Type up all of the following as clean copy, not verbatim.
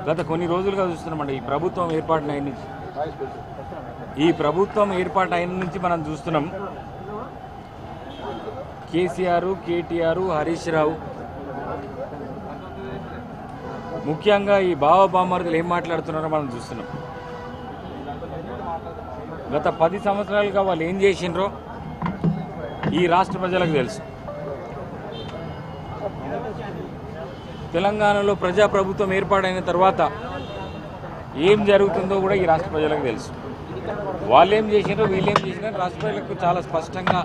గత కొన్ని రోజులుగా చూస్తున్నామండి ఈ ప్రభుత్వం ఏర్పాటు అయిన నుంచి మనం చూస్తున్నాం కేసీఆర్, కేటీఆర్, హరీష్ రావు ముఖ్యంగా ఈ బావబామర్దులు ఏం మాట్లాడుతున్నారో మనం చూస్తున్నాం. గత 10 సంవత్సరాలుగా వాళ్ళు ఏం చేసిండ్రో ఈ రాష్ట్ర ప్రజలకు తెలుసు. తెలంగాణలో ప్రజాప్రభుత్వం ఏర్పాటైన తర్వాత ఏం జరుగుతుందో కూడా ఈ రాష్ట్ర ప్రజలకు తెలుసు. వాళ్ళు ఏం చేసినారో వీళ్ళు ఏం చేసినారో రాష్ట్ర ప్రజలకు చాలా స్పష్టంగా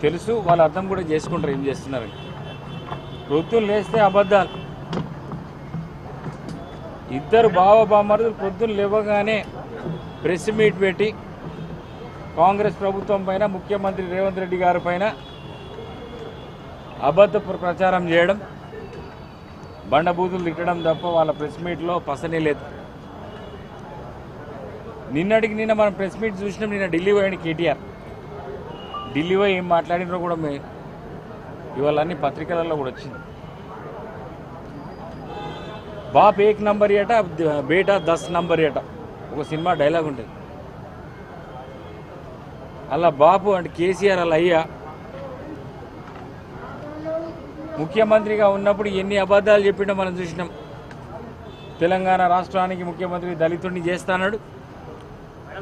తెలుసు. వాళ్ళు అర్థం కూడా చేసుకుంటారు ఏం చేస్తున్నారని. పొద్దున్న లేస్తే అబద్ధాలు. ఇద్దరు బావబామరులు పొద్దున్న లేవగానే ప్రెస్ మీట్ పెట్టి కాంగ్రెస్ ప్రభుత్వం పైన, ముఖ్యమంత్రి రేవంత్ రెడ్డి గారి పైన అబద్ధపు ప్రచారం చేయడం, బండబూతులు తిట్టడం తప్ప వాళ్ళ ప్రెస్ మీట్లో పసనే లేదు. నిన్నటికి నిన్న మనం ప్రెస్ మీట్ చూసినాం. నిన్న ఢిల్లీ పోయాడు కేటీఆర్. ఢిల్లీ పోయి ఏం మాట్లాడినో కూడా ఇవాళ అన్ని పత్రికలలో కూడా వచ్చింది. బాప్ 1 నంబర్ ఏట, బేటా 10 నంబర్ ఏట, ఒక సినిమా డైలాగ్ ఉంటుంది. అలా బాపు అంటే కేసీఆర్ అలా అయ్యా ముఖ్యమంత్రిగా ఉన్నప్పుడు ఎన్ని అబద్ధాలు చెప్పిండో మనం చూసినాం. తెలంగాణ రాష్ట్రానికి ముఖ్యమంత్రి దళితుడిని చేస్తాడు,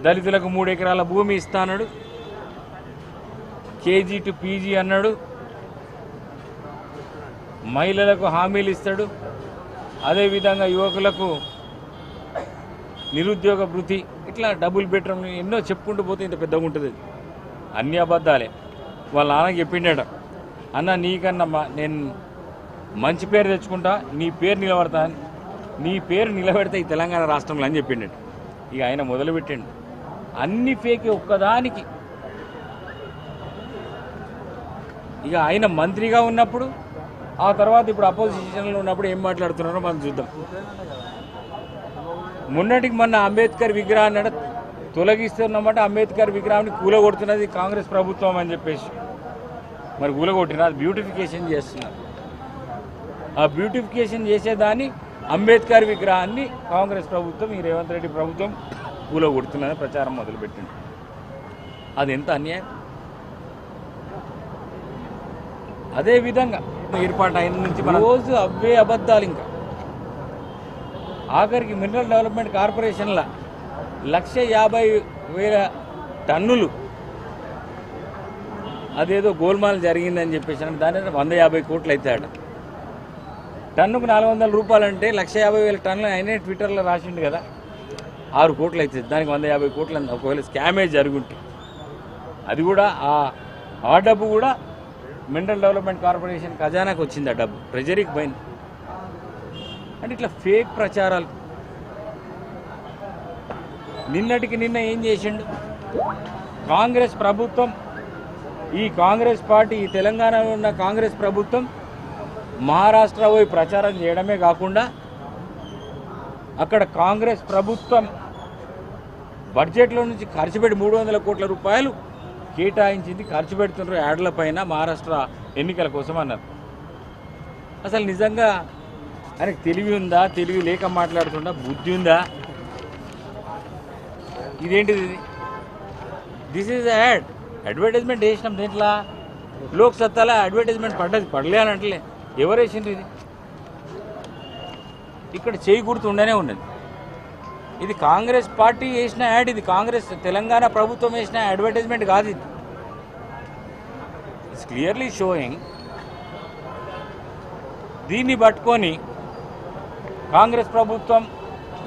దళితులకు 3 ఎకరాల భూమి ఇస్తాడు, కేజీ టు పీజీ అన్నాడు, మహిళలకు హామీలు ఇస్తాడు, అదేవిధంగా యువకులకు నిరుద్యోగ భృతి, ఇట్లా డబుల్ బెడ్రూమ్ ఎన్నో చెప్పుకుంటూ పోతే ఇంత పెద్దగా ఉంటుంది. అన్ని అబద్ధాలే. వాళ్ళ నాన్నకి చెప్పిండట, అన్న నీకన్నా నేను మంచి పేరు తెచ్చుకుంటా, నీ పేరు నిలబడతా, నీ పేరు నిలబెడతా ఈ తెలంగాణ రాష్ట్రంలో అని చెప్పిండట. ఇక ఆయన మొదలుపెట్టిండు అన్ని ఫేక్ ఒక్కదానికి. ఇక ఆయన మంత్రిగా ఉన్నప్పుడు, ఆ తర్వాత ఇప్పుడు అపోజిషన్లో ఉన్నప్పుడు ఏం మాట్లాడుతున్నారో మనం చూద్దాం. మొన్నటికి మొన్న అంబేద్కర్ విగ్రహాన్ని తొలగిస్తున్నమాట, అంబేద్కర్ విగ్రహాన్ని కూలగొడుతున్నది కాంగ్రెస్ ప్రభుత్వం అని చెప్పేసి. మరి కూలగొట్టిన అది బ్యూటిఫికేషన్ చేస్తున్నారు. ఆ బ్యూటిఫికేషన్ చేసేదాన్ని అంబేద్కర్ విగ్రహాన్ని కాంగ్రెస్ ప్రభుత్వం, ఈ రేవంత్ రెడ్డి ప్రభుత్వం కూలగొడుతున్నదని ప్రచారం మొదలుపెట్టింది. అది ఎంత అన్యాయం. అదేవిధంగా ఏర్పాటు అయిన నుంచి మన రోజు అవే అబద్ధాలు. ఇంకా ఆఖరికి మినరల్ డెవలప్మెంట్ కార్పొరేషన్ల 150,000 టన్నులు అదేదో గోల్మాల్ జరిగిందని చెప్పేసి దాని 150 కోట్లు అవుతాయట. టన్నుకు 400 రూపాయలు అంటే 150,000 టన్నులు అయినా ట్విట్టర్లో రాసిండు కదా, 6 కోట్లు అవుతుంది. దానికి 150 కోట్లు ఒకవేళ స్కామేజ్ జరుగుంటే అది కూడా ఆ డబ్బు కూడా మినరల్ డెవలప్మెంట్ కార్పొరేషన్ ఖజానాకు వచ్చింది. ఆ డబ్బు ట్రెజరీకి పోయింది. అంటే ఇట్లా ఫేక్ ప్రచారాలు. నిన్నటికి నిన్న ఏం చేసిండు కాంగ్రెస్ ప్రభుత్వం, ఈ కాంగ్రెస్ పార్టీ, ఈ తెలంగాణలో ఉన్న కాంగ్రెస్ ప్రభుత్వం మహారాష్ట్ర పోయి ప్రచారం చేయడమే కాకుండా అక్కడ కాంగ్రెస్ ప్రభుత్వం బడ్జెట్లో నుంచి ఖర్చు పెట్టి 300 కోట్ల రూపాయలు కేటాయించింది, ఖర్చు పెడుతున్నారు యాడ్ల పైన మహారాష్ట్ర ఎన్నికల కోసం అన్నారు. అసలు నిజంగా ఆయనకు తెలివి ఉందా, తెలివి లేక మాట్లాడుతుందా, బుద్ధి ఉందా? ఇదేంటిది? This is add. అడ్వర్టైజ్మెంట్ వేసినాం దీంట్లో. లోక్ సత్తాలో అడ్వర్టైజ్మెంట్ పడలే అని అంటలే. ఎవరు వేసిండ్రు? ఇది ఇక్కడ చేయి గుర్తు ఉండనే ఉన్నది. ఇది కాంగ్రెస్ పార్టీ వేసిన యాడ్. ఇది కాంగ్రెస్ తెలంగాణ ప్రభుత్వం వేసిన అడ్వర్టైజ్మెంట్ కాదు. ఇది ఇట్స్ క్లియర్లీ షోయింగ్. దీన్ని పట్టుకొని కాంగ్రెస్ ప్రభుత్వం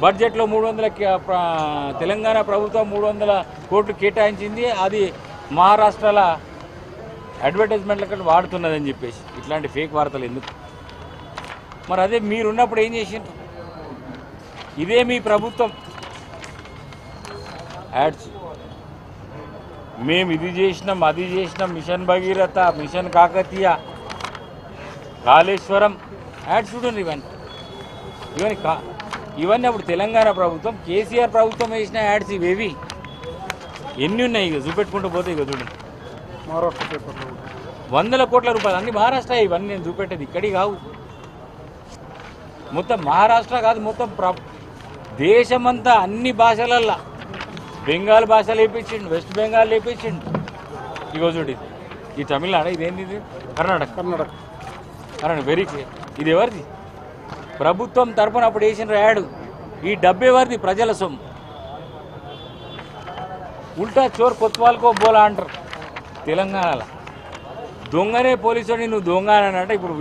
బడ్జెట్లో 300 తెలంగాణ ప్రభుత్వం 300 కోట్లు కేటాయించింది, అది మహారాష్ట్రలో అడ్వర్టైజ్మెంట్ల వాడుతున్నదని చెప్పేసి ఇట్లాంటి ఫేక్ వార్తలు ఎందుకు? మరి అదే మీరున్నప్పుడు ఏం చేసిండ్రు? ఇదే మీ ప్రభుత్వం యాడ్స్, మేము ఇది చేసినాం, అది చేసినాం, mission Bhagiratha, mission Kakatiya, Kaleshwaram ads చూడండి. ఇవన్నీ అప్పుడు తెలంగాణ ప్రభుత్వం, కేసీఆర్ ప్రభుత్వం వేసిన యాడ్స్ ఇవేవి. ఎన్ని ఉన్నాయి ఇక చూపెట్టుకుంటూ పోతే ఇక చూడండి. మహారాష్ట్ర పేపర్లో 100 కోట్ల రూపాయలు అన్ని మహారాష్ట్ర. ఇవన్నీ నేను చూపెట్టేది ఇక్కడి కావు. మొత్తం మహారాష్ట్ర కాదు, మొత్తం దేశమంతా అన్ని భాషలల్లా బెంగాల్ భాషలు వేయించిండు, వెస్ట్ బెంగాల్ వేయించిండు. ఇగో చూడు ఈ తమిళనాడు, ఇదేంది ఇది కర్ణాటక. Karnataka very clear. ఇది ఎవరిది? ప్రభుత్వం తరపున అప్పుడు వేసిన యాడ్. ఈ డబ్బు ఎవరిది? ప్రజల సొమ్ము. ఉల్టా చోర్ కొత్వాల్కో బోలా అంటారు తెలంగాణలో. దొంగనే పోలీసు నువ్వు దొంగ అని అంటే ఇప్పుడు